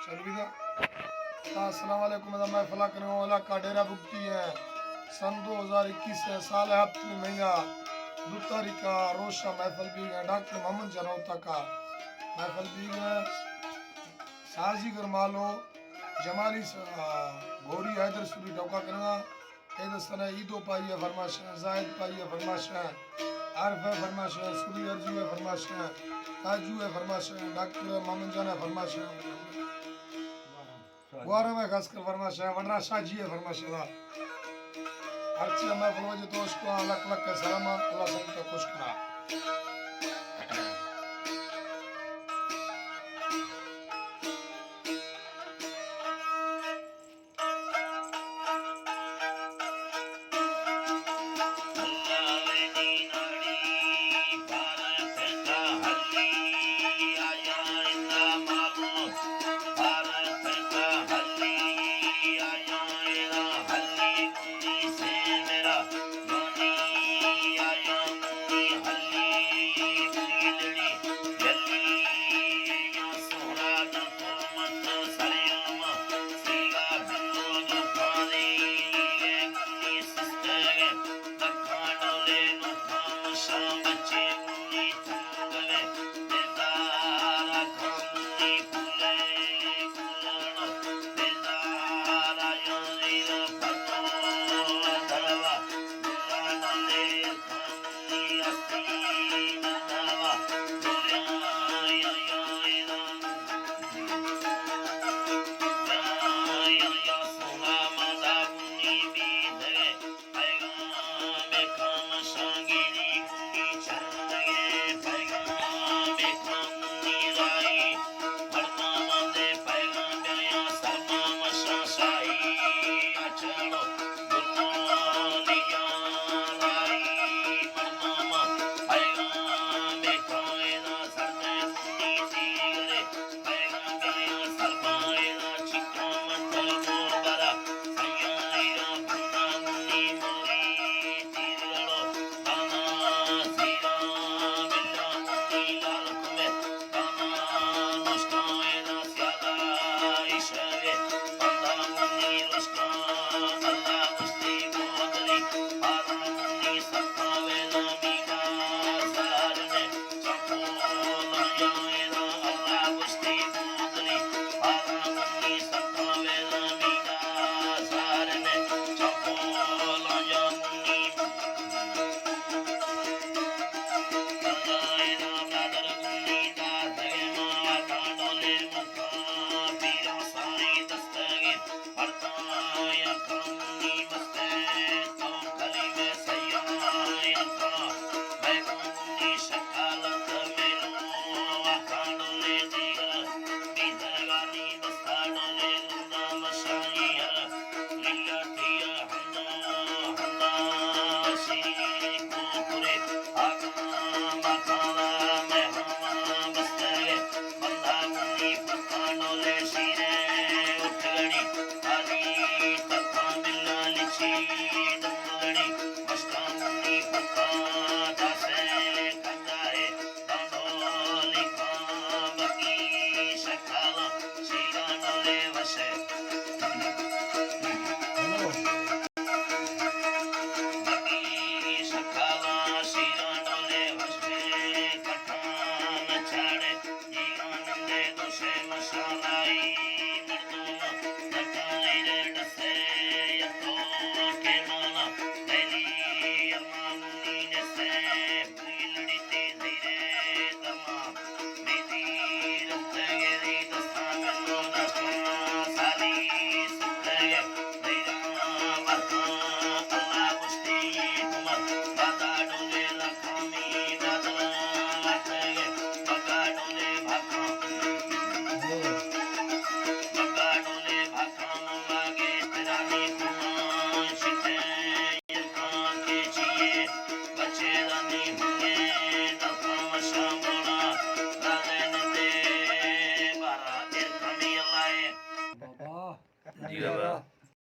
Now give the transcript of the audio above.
चल भी था। अस्सलाम वालेकुम। महफिल करने वाला का डेरा बुकती है। सन 2021 है, साल है हफ्ते महंगा। 2 तारीख का रोशा महफिल भी है। डॉक्टर मोहम्मद जनौता का महफिल भी है। साजी गरमालो जमाली घोरी हैदर सुरी डोका करना। इधर सना ईदो पाई है फरमाश है, जायद पाई है फरमाश है, आरफ है फरमाश है, सुरी अर्जू है फरमाश है, ताजू है फरमाश है, डॉक्टर मोहम्मद जान है फरमाश है, गुआरा में खासकर फरमाश है, वनरा शाजी है फरमाश है। हर चीज मैं फलवज तो उसको अलग अलग के सलाम अल्लाह सब का खुश करा।